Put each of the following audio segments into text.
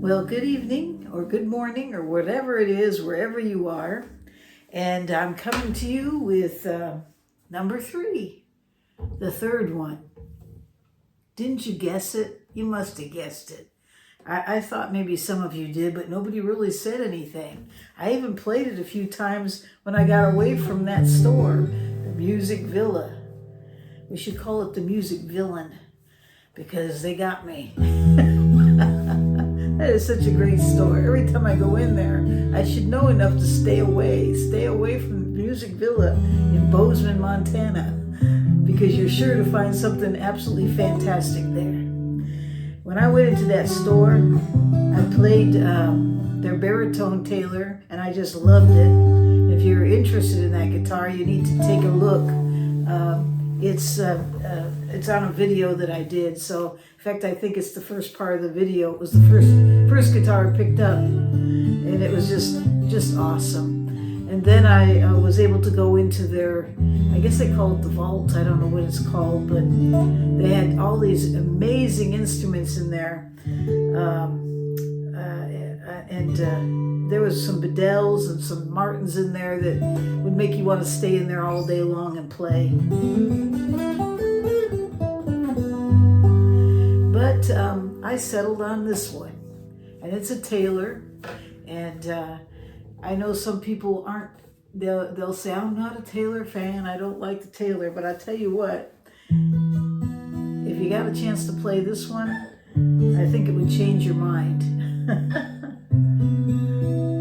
Well, good evening or good morning or whatever it is, wherever you are. And I'm coming to you with number 3, the third one. Didn't you guess it? You must have guessed it. I thought maybe some of you did, but nobody really said anything. I even played it a few times when I got away from that store, the Music Villa. We should call it the Music Villain because they got me. That is such a great store. Every time I go in there, I should know enough to stay away from the Music Villa in Boseman, Montana, because you're sure to find something absolutely fantastic there. When I went into that store, I played their baritone Taylor, and I just loved it. If you're interested in that guitar, you need to take a look. It's on a video that I did. So, in fact, I think it's the first part of the video. It was the first guitar I picked up, and it was just awesome. And then I was able to go into their, I guess they call it the vault. I don't know what it's called, but they had all these amazing instruments in there, and there was some Beddells and some Martins in there that would make you want to stay in there all day long and play. But I settled on this one, and it's a Taylor, and I know some people aren't, they'll say, I'm not a Taylor fan, I don't like the Taylor, but I tell you what, if you got a chance to play this one, I think it would change your mind.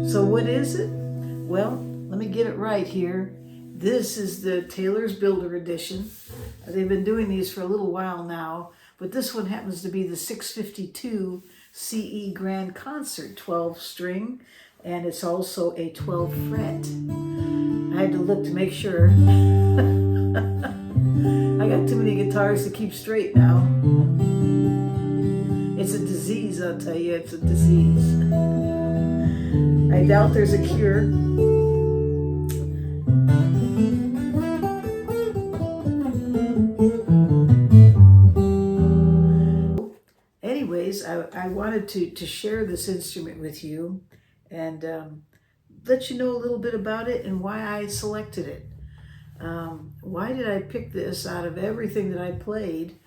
So what is it? Well, let me get it right here. This is the Taylor's Builder Edition. They've been doing these for a little while now, but this one happens to be the 652 CE Grand Concert 12 string, and it's also a 12 fret. I had to look to make sure. I got too many guitars to keep straight now. It's a disease, I'll tell you, it's a disease. I doubt there's a cure. Anyways, I wanted to share this instrument with you and let you know a little bit about it and why I selected it. Why did I pick this out of everything that I played,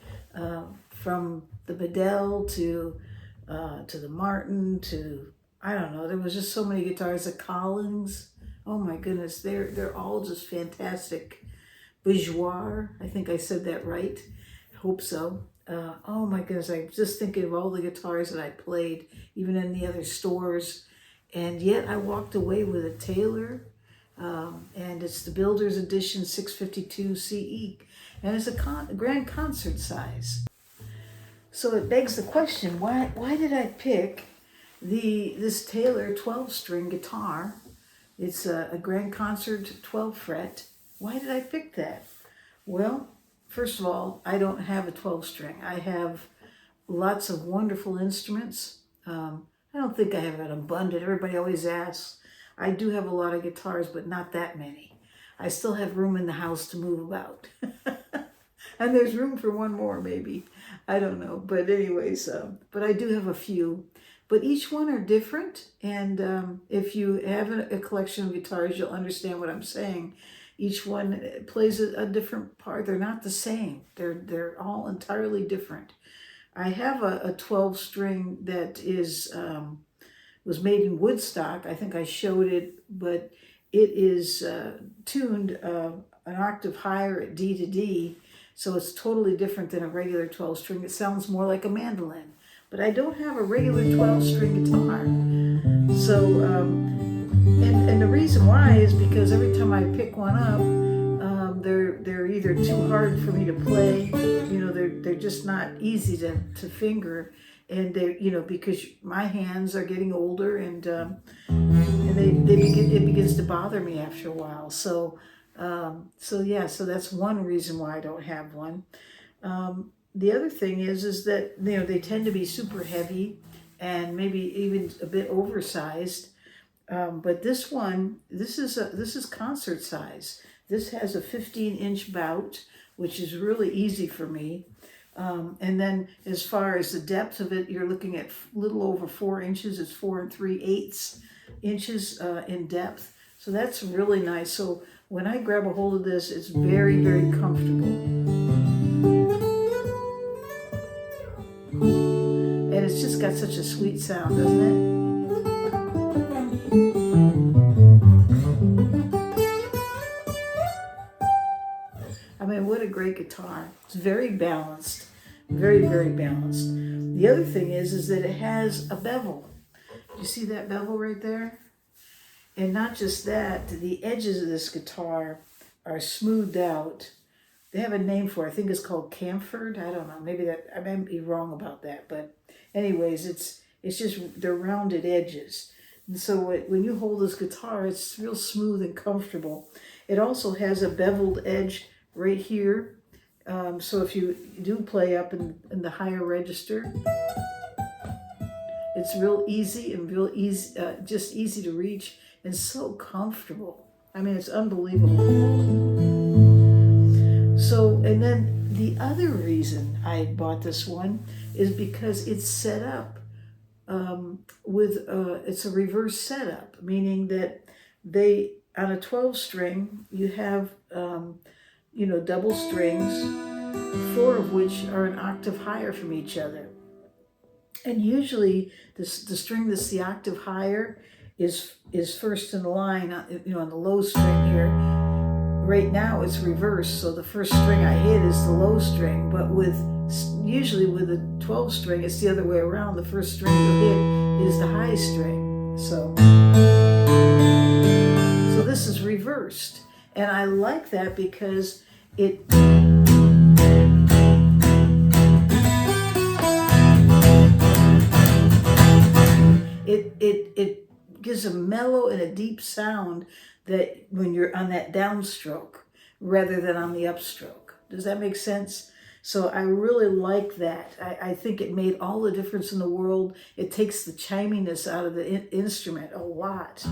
from the Beddell to the Martin to, I don't know, there was just so many guitars. The Collins, oh my goodness, they're all just fantastic. Bourgeois, I think I said that right. Hope so. Oh my goodness, I'm just thinking of all the guitars that I played, even in the other stores. And yet I walked away with a Taylor, and it's the Builder's Edition 652 CE, and it's a grand concert size. So it begs the question, why did I pick this Taylor 12-string guitar? It's a grand concert 12 fret. Why did I pick that? Well, first of all, I don't have a 12-string. I have lots of wonderful instruments. I don't think I have an abundant. Everybody always asks. I do have a lot of guitars, but not that many. I still have room in the house to move about. And there's room for one more, maybe. I don't know. But anyways, but I do have a few. But each one are different. And if you have a collection of guitars, you'll understand what I'm saying. Each one plays a different part. They're not the same. They're all entirely different. I have a 12-string that was made in Woodstock. I think I showed it, but it is tuned an octave higher at D to D, so it's totally different than a regular 12-string. It sounds more like a mandolin, but I don't have a regular 12-string guitar. So, and the reason why is because every time I pick one up, they're either too hard for me to play, they're just not easy to finger, and because my hands are getting older, and it begins to bother me after a while. So that's one reason why I don't have one. The other thing is that they tend to be super heavy and maybe even a bit oversized. But this is concert size. This has a 15-inch bout, which is really easy for me. And then as far as the depth of it, you're looking at a little over 4 inches. It's 4 3/8 inches in depth. So that's really nice. So when I grab a hold of this, it's very, very comfortable. And it's just got such a sweet sound, doesn't it? I mean, what a great guitar. It's very balanced. Very, very balanced. The other thing is that it has a bevel. You see that bevel right there? And not just that, the edges of this guitar are smoothed out. They have a name for it. I think it's called chamfered. I don't know. Maybe that, I may be wrong about that. But anyways, it's just, they're rounded edges. And so when you hold this guitar, it's real smooth and comfortable. It also has a beveled edge right here. So if you do play up in the higher register, it's real easy and real easy, just easy to reach and so comfortable. I mean, it's unbelievable. So, and then the other reason I bought this one is because it's set up with, it's a reverse setup, meaning that they, on a 12 string, you have, you know, double strings, 4 of which are an octave higher from each other. And usually the string that's the octave higher is first in the line, you know, on the low string here. Right now it's reversed, so the first string I hit is the low string, but usually with a 12 string, it's the other way around. The first string you hit is the high string. So this is reversed. And I like that because it gives a mellow and a deep sound that when you're on that downstroke rather than on the upstroke. Does that make sense? So I really like that. I think it made all the difference in the world. It takes the chiminess out of the instrument a lot.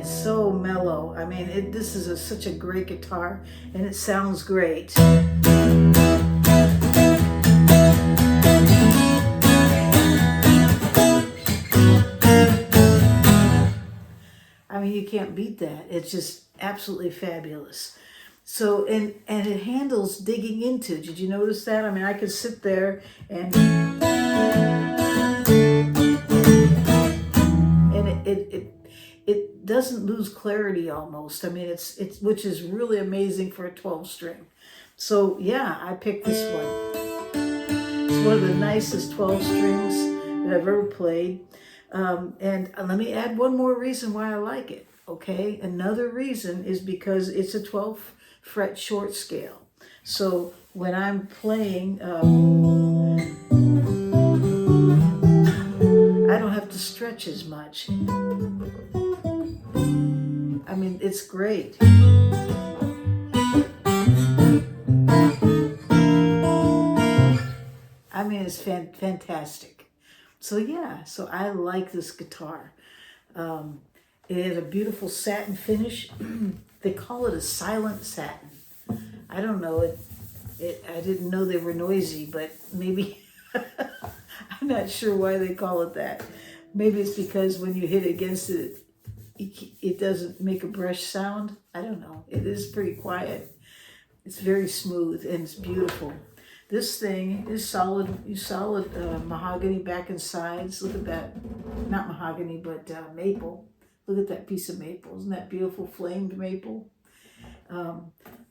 So mellow. I mean, this is such a great guitar, and it sounds great. I mean, you can't beat that. It's just absolutely fabulous. So, and it handles digging into. Did you notice that? I mean, I could sit there and it doesn't lose clarity almost. I mean, it's which is really amazing for a 12 string. So yeah, I picked this one. It's one of the nicest 12 strings that I've ever played. And let me add one more reason why I like it. Okay, another reason is because it's a 12 fret short scale. So when I'm playing, I don't have to stretch as much. I mean, it's great. I mean, it's fantastic. So yeah, so I like this guitar. It has a beautiful satin finish. They call it a silent satin. I don't know, I didn't know they were noisy, but maybe, I'm not sure why they call it that. Maybe it's because when you hit against it, it doesn't make a brush sound. I don't know. It is pretty quiet. It's very smooth and it's beautiful. This thing is solid mahogany back and sides. Look at that. Not mahogany, but maple. Look at that piece of maple. Isn't that beautiful flamed maple?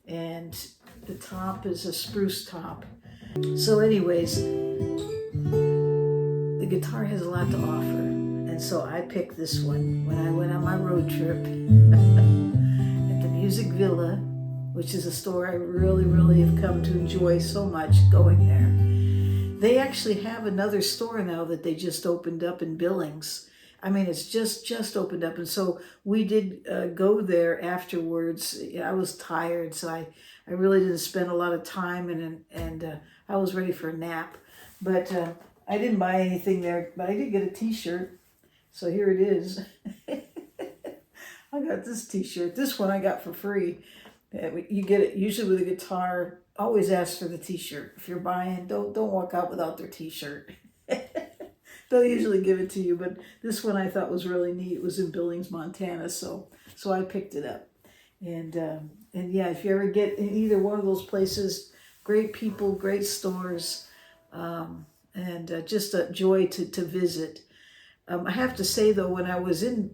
And the top is a spruce top. So anyways, the guitar has a lot to offer. And so I picked this one when I went on my road trip at the Music Villa which is a store I really, really have come to enjoy so much going there. They actually have another store now that they just opened up in Billings. I mean, it's just opened up, and so we did go there afterwards. I was tired, so I really didn't spend a lot of time, and I was ready for a nap. But I didn't buy anything there, but I did get a t-shirt. So here it is. I got this t-shirt. This one I got for free. You get it usually with a guitar. Always ask for the t-shirt. If you're buying, don't walk out without their t-shirt. They'll usually give it to you, but this one I thought was really neat. It was in Billings, Montana, so I picked it up. And yeah, if you ever get in either one of those places, great people, great stores, and just a joy to visit. I have to say though, when I was in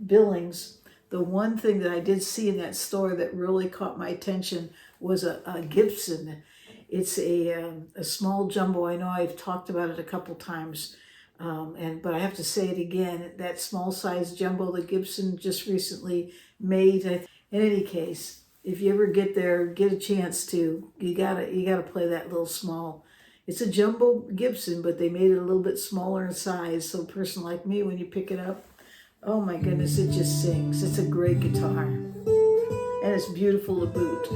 Billings, the one thing that I did see in that store that really caught my attention was a Gibson. It's a small jumbo. I know I've talked about it a couple times, but I have to say it again. That small size jumbo that Gibson just recently made. In any case, if you ever get there, get a chance to, you gotta play that little small. It's a jumbo Gibson, but they made it a little bit smaller in size. So a person like me, when you pick it up, oh my goodness, it just sings. It's a great guitar, and it's beautiful to boot.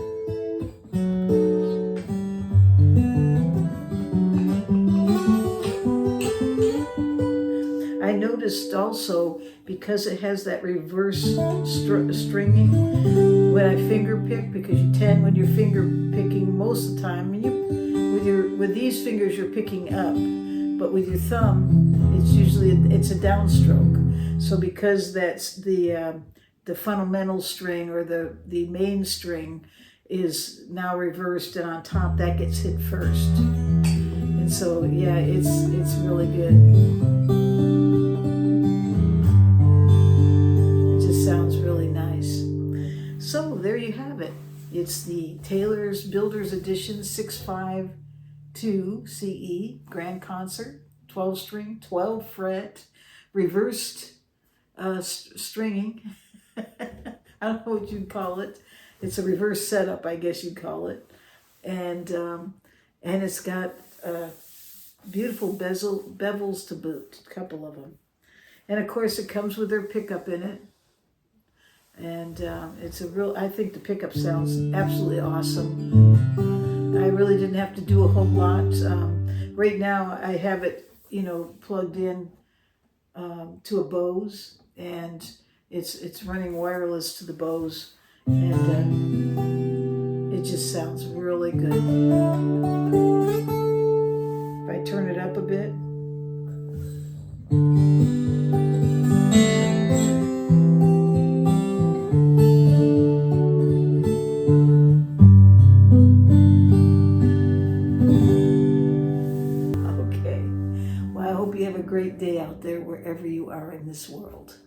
I noticed also, because it has that reverse stringing, when I finger pick, because you tend, when you're finger picking most of the time, with these fingers you're picking up, but with your thumb it's usually a downstroke. So because that's the fundamental string, or the main string, is now reversed, and on top that gets hit first. And so yeah, it's really good. It just sounds really nice. So there you have it. It's the Taylor's Builder's Edition 652 CE Grand Concert, 12 string, 12 fret, reversed stringing. I don't know what you'd call it. It's a reverse setup, I guess you'd call it. And it's got beautiful bevels to boot, a couple of them. And of course it comes with their pickup in it. And I think the pickup sounds absolutely awesome. I really didn't have to do a whole lot. Right now I have it, plugged in to a Bose, and it's running wireless to the Bose, and it just sounds really good. If I turn it up a bit. Okay. Well, I hope you have a great day out there wherever you are in this world.